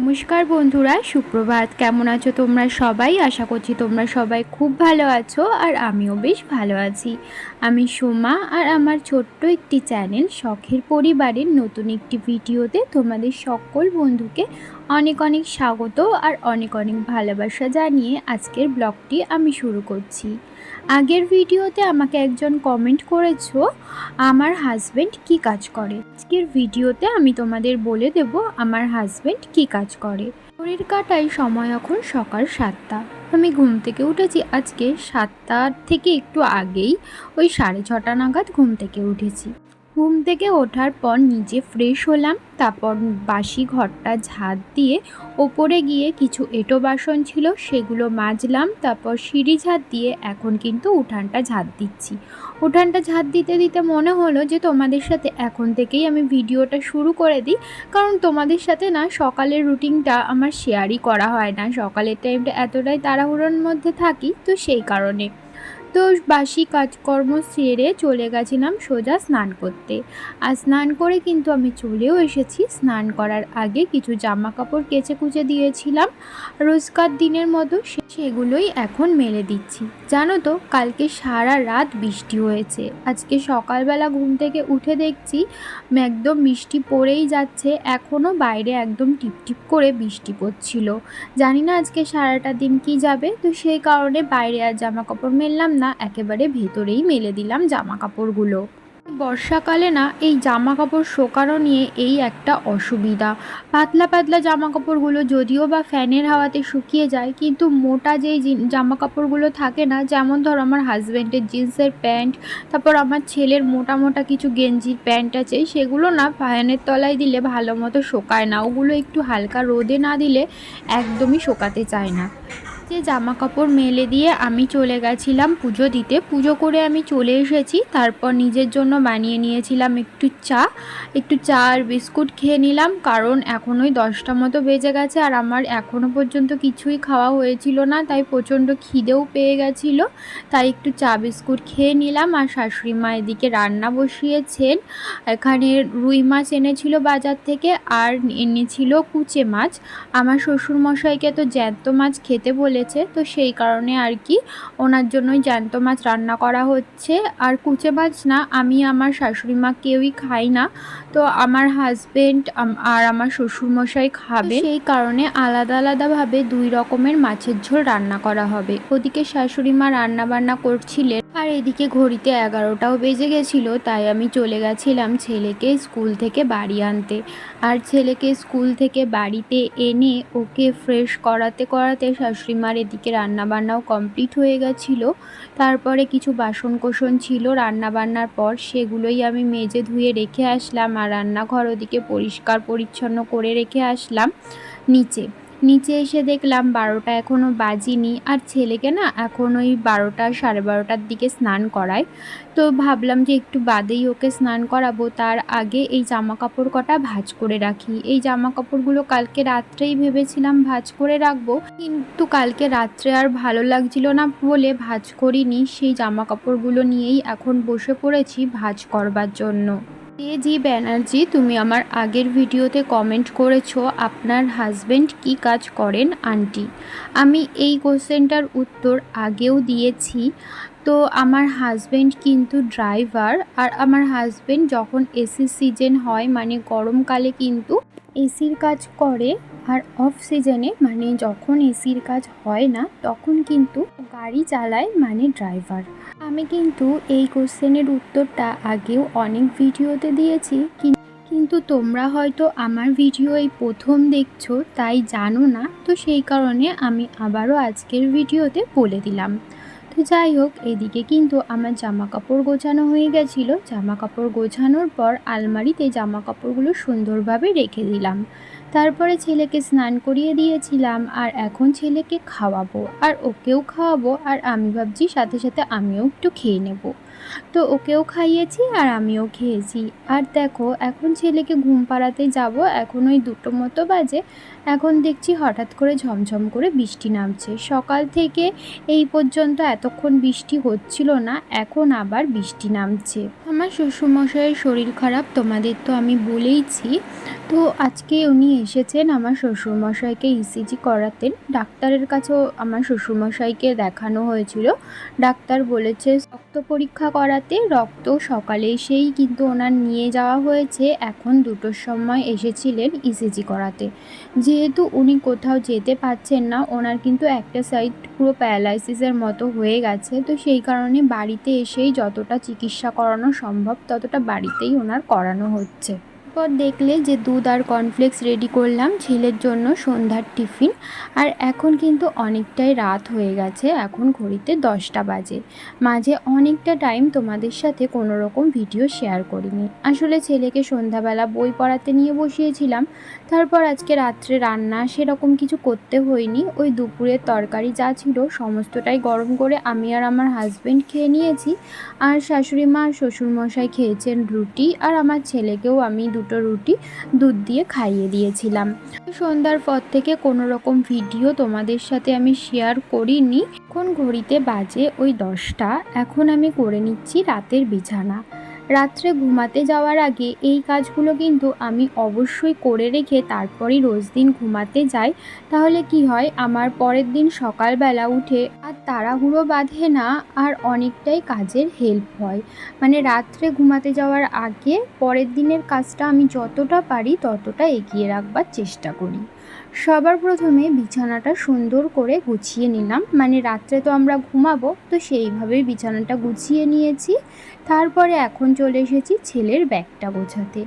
নমস্কার বন্ধুরা, সুপ্রভাত। কেমন আছো তোমরা সবাই? আশা করছি তোমরা সবাই খুব ভালো আছো আর আমিও বেশ ভালো আছি। আমি সোমা আর আমার ছোট্ট একটি চ্যানেল শখের পরিবারের নতুন একটি ভিডিওতে তোমাদের সকল বন্ধুকে অনেক অনেক স্বাগত আর অনেক অনেক ভালোবাসা জানিয়ে আজকের ব্লগটি আমি শুরু করছি। আগের ভিডিওতে আমাকে একজন কমেন্ট করেছো আমার হাজব্যান্ড কি কাজ করে। আজকের ভিডিওতে আমি তোমাদের বলে দেব আমার হাজব্যান্ড কি কাজ করে। ঘড়ির কাঁটায় সময় এখন সকাল 7টা। আমি ঘুম থেকে উঠেছি আজকে 7টার থেকে একটু আগেই, ওই 6:30 নাগাদ ঘুম থেকে উঠেছি। ঘুম থেকে ওঠার পর নিজে ফ্রেশ হলাম, তারপর বাসি ঘরটা ঝাড় দিয়ে ওপরে গিয়ে কিছু এঁটো বাসন ছিল সেগুলো মাজলাম, তারপর সিঁড়ি ঝাড় দিয়ে এখন কিন্তু উঠানটা ঝাড় দিচ্ছি। উঠানটা ঝাড় দিতে দিতে মনে হলো যে তোমাদের সাথে এখন থেকেই আমি ভিডিওটা শুরু করে দিই, কারণ তোমাদের সাথে না সকালের রুটিনটা আমার শেয়ারই করা হয় না। সকালের টাইমটা এতটাই তাড়াহুড়োর মধ্যে থাকি, তো সেই কারণে তো বাসি কাজকর্ম সেরে চলে গেছিলাম সোজা স্নান করতে। আর স্নান করে কিন্তু আমি চলেও এসেছি। স্নান করার আগে কিছু জামা কাপড় কেচে কুচে দিয়েছিলাম রোজকার দিনের মতো, সেগুলোই এখন মেলে দিচ্ছি। জানো তো, কালকে সারা রাত বৃষ্টি হয়েছে। আজকে সকালবেলা ঘুম থেকে উঠে দেখছি একদম বৃষ্টি পড়েই যাচ্ছে, এখনও বাইরে একদম টিপটিপ করে বৃষ্টি পড়ছিল। জানি না আজকে সারাটা দিন কি যাবে, তো সেই কারণে বাইরে আর জামা কাপড় মেললাম না, একেবারে ভেতরেই মেলে দিলাম জামা কাপড়গুলো। বর্ষাকালে না এই জামা কাপড় শুকানো নিয়ে এই একটা অসুবিধা। পাতলা পাতলা জামা কাপড়গুলো যদিও বা ফ্যানের হাওয়াতে শুকিয়ে যায়, কিন্তু মোটা যেই জামা কাপড়গুলো থাকে না, যেমন ধর আমার হাজব্যান্ডের জিন্সের প্যান্ট, তারপর আমার ছেলের মোটা মোটা কিছু গেঞ্জির প্যান্ট আছে, সেগুলো না ফ্যানের তলায় দিলে ভালো মতো শোকায় না। ওগুলো একটু হালকা রোদে না দিলে একদমই শোকাতে চায় না। যে জামা কাপড় মেলে দিয়ে আমি চলে গেছিলাম পুজো দিতে। পুজো করে আমি চলে এসেছি, তারপর নিজের জন্য বানিয়ে নিয়েছিলাম একটু চা আর বিস্কুট খেয়ে নিলাম, কারণ এখন ওই 10টা মতো বেজে গেছে আর আমার এখনও পর্যন্ত কিছুই খাওয়া হয়েছিল না, তাই প্রচণ্ড খিদেও পেয়ে গেছিলো। তাই একটু চা বিস্কুট খেয়ে নিলাম। আর শাশুড়ি মা এদিকে রান্না বসিয়েছেন। এখানে রুই মাছ এনেছিল বাজার থেকে আর এনেছিল কুচে মাছ। আমার শ্বশুরমশাইকে তো জ্যান্ত মাছ খেতে বলেছে, তো সেই কারণে আর কি ওনার জন্যই জ্যান্ত মাছ রান্না করা হচ্ছে। আর কুচে মাছ না আমি আমার শাশুড়ি মা কেউই খাই না, তো আমার হাজবেন্ড আর আমার শ্বশুরমশাই খাবে, সেই কারণে আলাদা আলাদাভাবে 2 রকমের মাছের ঝোল রান্না করা হবে। ওদিকে শাশুড়ি মা রান্না বান্না করছিলেন আর এদিকে ঘড়িতে 11টাও বেজে গেছিলো, তাই আমি চলে গেছিলাম ছেলেকে স্কুল থেকে বাড়ি আনতে। আর ছেলেকে স্কুল থেকে বাড়িতে এনে ওকে ফ্রেশ করাতে করাতে শাশুড়ি মার এদিকে রান্নাবান্নাও কমপ্লিট হয়ে গেছিলো। তারপরে কিছু বাসনকোসন ছিল রান্নাবান্নার পর, সেগুলোই আমি মেজে ধুয়ে রেখে আসলাম। আর রান্নাঘর ওদিকে পরিষ্কার পরিচ্ছন্ন করে রেখে আসলাম। নিচে এসে দেখলাম 12টা এখনও বাজিনি, আর ছেলেকে না এখন ওই 12টা 12:30টার দিকে স্নান করায়। তো ভাবলাম যে একটু বাদেই ওকে স্নান করাবো, তার আগে এই জামা কাপড় কটা ভাঁজ করে রাখি। এই জামা কাপড়গুলো কালকে রাত্রেই ভেবেছিলাম ভাঁজ করে রাখবো, কিন্তু কালকে রাত্রে আর ভালো লাগছিল না বলে ভাঁজ করিনি। সেই জামা কাপড়গুলো নিয়েই এখন বসে পড়েছি ভাঁজ করবার জন্য। জি ব্যানার্জি, তুমি আমার আগের ভিডিওতে কমেন্ট করেছো আপনার হাজব্যান্ড কি কাজ করেন আন্টি। আমি এই কোশ্চেনটার উত্তর আগেও দিয়েছি। তো আমার হাজব্যান্ড কিন্তু ড্রাইভার, আর আমার হাজব্যান্ড যখন এসি সিজন হয় মানে গরমকালে কিন্তু এসির কাজ করে, আর অফ সিজনে মানে যখন এসির কাজ হয় না তখন কিন্তু গাড়ি চালায় মানে ড্রাইভার। আমি কিন্তু এই কোশ্চেনের উত্তরটা আগেও অনেক ভিডিওতে দিয়েছি, কিন্তু তোমরা হয়তো আমার ভিডিও এই প্রথম দেখছো তাই জানো না, তো সেই কারণে আমি আবারও আজকের ভিডিওতে বলে দিলাম। তো যাই হোক, এদিকে কিন্তু আমার জামা কাপড় গোছানো হয়ে গেছিলো। জামা কাপড় গোছানোর পর আলমারিতে জামা কাপড়গুলো সুন্দরভাবে রেখে দিলাম। তারপরে ছেলেকে স্নান করিয়ে দিয়েছিলাম, আর এখন ছেলেকে খাওয়াবো আর ওকেও খাওয়াবো, আর আমি ভাবছি সাথে সাথে আমিও একটু খেয়ে নেব। তো ওকেও খাইয়েছি আর আমিও খেয়েছি। আর দেখো এখন ছেলেকে ঘুম পাড়াতে যাব, এখন ওই 2টো মতো বাজে। এখন দেখছি হঠাৎ করে ঝমঝম করে বৃষ্টি নামছে। সকাল থেকে এই পর্যন্ত এতক্ষণ বৃষ্টি হচ্ছিল না, এখন আবার বৃষ্টি নামছে। আমার শ্বশুরমশাইয়ের শরীর খারাপ, তোমাদের তো আমি বলেইছি। তো আজকে উনি এসেছেন আমার শ্বশুরমশাইকে ইসিজি করাতেন। ডাক্তারের কাছেও আমার শ্বশুরমশাইকে দেখানো হয়েছিল। ডাক্তার বলেছে রক্ত পরীক্ষা করাতে, রক্ত সকালে এসেই কিন্তু ওনার নিয়ে যাওয়া হয়েছে। এখন 2টোর সময় এসেছিলেন ইসিজি করাতে। যেহেতু উনি কোথাও যেতে পারছেন না, ওনার কিন্তু একটা সাইড পুরো প্যারালাইসিসের মতো হয়ে গেছে, তো সেই কারণে বাড়িতে এসেই যতটা চিকিৎসা করানো সম্ভব ততটা বাড়িতেই ওনার করানো হচ্ছে। পর দেখলে যে দুধ আর কর্নফ্লেক্স রেডি করলাম ছেলের জন্য সন্ধ্যার টিফিন। আর এখন কিন্তু অনেকটাই রাত হয়ে গেছে, এখন ঘড়িতে 10টা বাজে। মাঝে অনেকটা টাইম তোমাদের সাথে কোনো রকম ভিডিও শেয়ার করিনি। আসলে ছেলেকে সন্ধ্যাবেলা বই পড়াতে নিয়ে বসিয়েছিলাম। তারপর আজকে রাত্রে রান্না সেরকম কিছু করতে হয়নি। ওই দুপুরের তরকারি যা ছিল সমস্তটাই গরম করে আমি আর আমার হাজব্যান্ড খেয়ে নিয়েছি। আর শাশুড়ি মা আর শ্বশুরমশাই খেয়েছেন রুটি, আর আমার ছেলেকেও আমি 2টো রুটি দুধ দিয়ে খাইয়ে দিয়েছিলাম। সন্ধ্যার পর থেকে কোনো রকম ভিডিও তোমাদের সাথে আমি শেয়ার করিনি। এখন ঘড়িতে বাজে ওই 10টা। এখন আমি করে নিচ্ছি রাতের বিছানা। রাত্রে ঘুমাতে যাওয়ার আগে এই কাজগুলো কিন্তু আমি অবশ্যই করে রেখে তারপরই রোজ দিন ঘুমাতে যাই। তাহলে কি হয়, আমার পরের দিন সকালবেলা উঠে আর তাড়াহুড়ো বাঁধে না, আর অনেকটাই কাজের হেল্প হয়। মানে রাত্রে ঘুমাতে যাওয়ার আগে পরের দিনের কাজটা আমি যতটা পারি ততটা এগিয়ে রাখবার চেষ্টা করি। সবার প্রথমে বিছানাটা সুন্দর করে গুছিয়ে নিলাম, মানে রাত্রে তো আমরা ঘুমাবো, তো সেইভাবেই বিছানাটা গুছিয়ে নিয়েছি। তারপরে এখন চলে এসেছি ছেলের ব্যাগটা গোছাতে।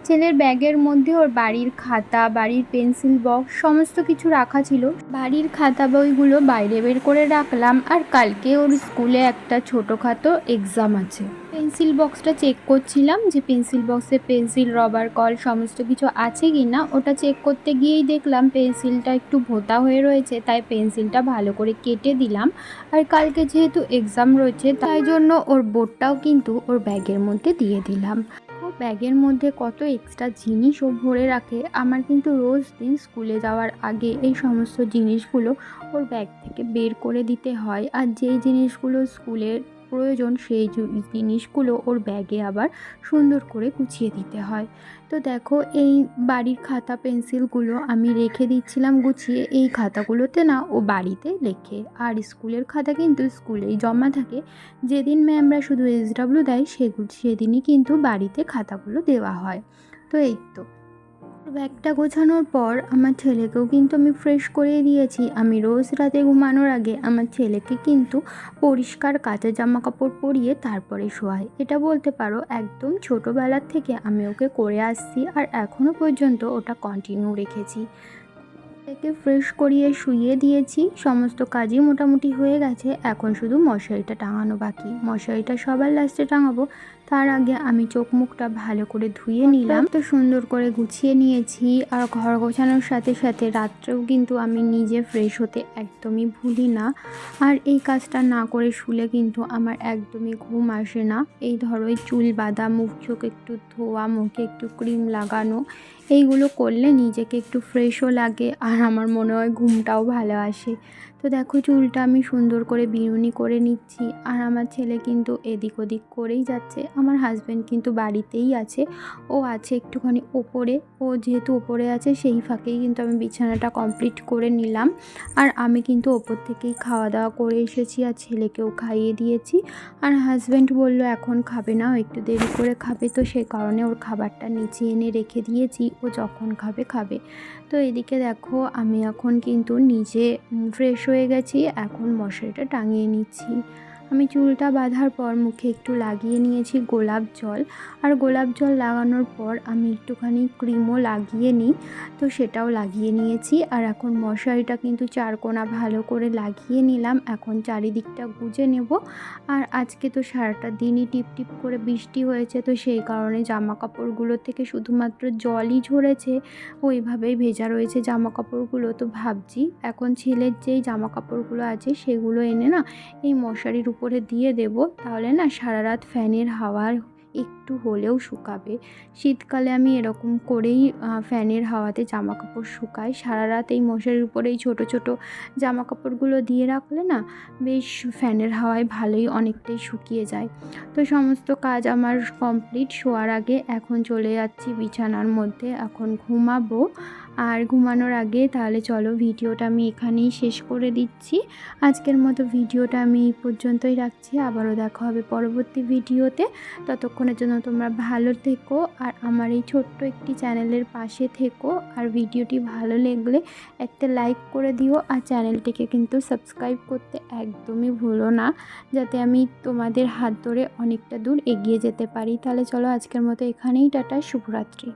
ছেলের ব্যাগের মধ্যে ওর বাড়ির খাতা, বাড়ির পেন্সিল বক্স সমস্ত কিছু রাখা ছিল। বাড়ির খাতা বইগুলো বাইরে বের করে রাখলাম, আর কালকে ওর স্কুলে একটা ছোটোখাটো এক্সাম আছে। পেন্সিল বক্সটা চেক করছিলাম যে পেন্সিল বক্সে পেন্সিল, রবার, কল সমস্ত কিছু আছে কি না। ওটা চেক করতে গিয়েই দেখলাম পেন্সিলটা একটু ভোঁতা হয়ে রয়েছে, তাই পেন্সিলটা ভালো করে কেটে দিলাম। আর কালকে যেহেতু এক্সাম রয়েছে তাই জন্য ওর বোর্ডটাও কিন্তু ওর ব্যাগের মধ্যে দিয়ে দিলাম। ও ব্যাগের মধ্যে কত এক্সট্রা জিনিস ও ভরে রাখে। আমার কিন্তু রোজ দিন স্কুলে যাওয়ার আগে এই সমস্ত জিনিসগুলো ওর ব্যাগ থেকে বের করে দিতে হয়, আর যেই জিনিসগুলো স্কুলের প্রয়োজন সেই জিনিসগুলো ওর ব্যাগে আবার সুন্দর করে গুছিয়ে দিতে হয়। তো দেখো এই বাড়ির খাতা পেন্সিলগুলো আমি রেখে দিচ্ছিলাম গুছিয়ে। এই খাতাগুলোতে না ও বাড়িতে লেখে, আর স্কুলের খাতা কিন্তু স্কুলেই জমা থাকে। যেদিন ম্যামরা শুধু SW দেয় সেদিনই কিন্তু বাড়িতে খাতাগুলো দেওয়া হয়। তো এই তো ব্যাগটা গোছানোর পর আমার ছেলেকেও কিন্তু আমি ফ্রেশ করিয়ে দিয়েছি। আমি রোজ রাতে ঘুমানোর আগে আমার ছেলেকে কিন্তু পরিষ্কার কাচা জামা কাপড় পরিয়ে তারপরে শোয়াই। এটা বলতে পারো একদম ছোটোবেলার থেকে আমি ওকে করে আসছি, আর এখনও পর্যন্ত ওটা কন্টিনিউ রেখেছি। একে ফ্রেশ করিয়ে শুইয়ে দিয়েছি, সমস্ত কাজই মোটামুটি হয়ে গেছে। এখন শুধু মশারিটা টাঙানো বাকি। মশারিটা সবার লাস্টে টাঙাবো, তার আগে আমি চোখ মুখটা ভালো করে ধুয়ে নিলাম। তো সুন্দর করে গুছিয়ে নিয়েছি, আর ঘর গোছানোর সাথে সাথে রাত্রেও কিন্তু আমি নিজে ফ্রেশ হতে একদমই ভুলি না। আর এই কাজটা না করে শুলে কিন্তু আমার একদমই ঘুম আসে না। এই ধরো এই চুল বাঁধা, মুখ চোখ একটু ধোয়া, মুখে একটু ক্রিম লাগানো, এইগুলো করলে নিজেকে একটু ফ্রেশও লাগে, আর আমার মনে হয় ঘুমটাও ভালো আসে। তো দেখো চুলটা আমি সুন্দর করে বিনুনি করে নিচ্ছি, আর আমার ছেলে কিন্তু এদিক ওদিক করেই যাচ্ছে। আমার হাজব্যান্ড কিন্তু বাড়িতেই আছে, ও আছে একটুখানি ওপরে। ও যেহেতু ওপরে আছে সেই ফাঁকেই কিন্তু আমি বিছানাটা কমপ্লিট করে নিলাম। আর আমি কিন্তু ওপর থেকেই খাওয়া দাওয়া করে এসেছি, আর ছেলেকেও খাইয়ে দিয়েছি। আর হাজব্যান্ড বলল এখন খাবে না, ও একটু দেরি করে খাবে, তো সেই কারণে ওর খাবারটা নিচে এনে রেখে দিয়েছি, ও যখন খাবে খাবে। তো এদিকে দেখো আমি এখন কিন্তু নিজে ফ্রেশ হয়ে গেছি, এখন মশারিটা টাঙিয়ে নিচ্ছি। আমি চুলটা বাঁধার পর মুখে একটু লাগিয়ে নিয়েছি গোলাপ জল, আর গোলাপ জল লাগানোর পর আমি একটুখানি ক্রিমও লাগিয়ে নিই, তো সেটাও লাগিয়ে নিয়েছি। আর এখন মশারিটা কিন্তু চারকোনা ভালো করে লাগিয়ে নিলাম, এখন চারিদিকটা গুজে নেব। আর আজকে তো সারাটা দিনই টিপ টিপ করে বৃষ্টি হয়েছে, তো সেই কারণে জামা কাপড়গুলো থেকে শুধুমাত্র জলই ঝরেছে, ওইভাবেই ভেজা রয়েছে জামা কাপড়গুলো। তো ভাবছি এখন ছেলের যেই জামা কাপড়গুলো আছে সেগুলো এনে না এই মশারির উপরে দিয়ে দেব, তাহলে না সারা রাত ফ্যানের হাওয়ার একটু হলেও শুকাবে। শীতকালে আমি এরকম করেই ফ্যানের হাওয়াতে জামাকাপড় শুকাই। সারা রাত এই মশারির উপরে এই ছোটো ছোটো জামাকাপড়গুলো দিয়ে রাখলে না বেশ ফ্যানের হাওয়ায় ভালোই অনেকটাই শুকিয়ে যায়। তো সমস্ত কাজ আমার কমপ্লিট। শোয়ার আগে এখন চলে যাচ্ছি বিছানার মধ্যে, এখন ঘুমাবো। আর ঘুমানোর আগে তাহলে চলো ভিডিওটা আমি এখানেই শেষ করে দিচ্ছি। আজকের মতো ভিডিওটা আমি এই পর্যন্তই রাখছি। আবারও দেখা হবে পরবর্তী ভিডিওতে। ততক্ষণের জন্য তোমরা ভালো থেকো আর আমার এই ছোট্ট একটি চ্যানেলের পাশে থেকো। আর ভিডিওটি ভালো লাগলে একটা লাইক করে দিও, আর চ্যানেলটিকে কিন্তু সাবস্ক্রাইব করতে একদমই ভুলো না, যাতে আমি তোমাদের হাত ধরে অনেকটা দূর এগিয়ে যেতে পারি। তাহলে চলো আজকের মতো এখানেই টাটা, শুভরাত্রি।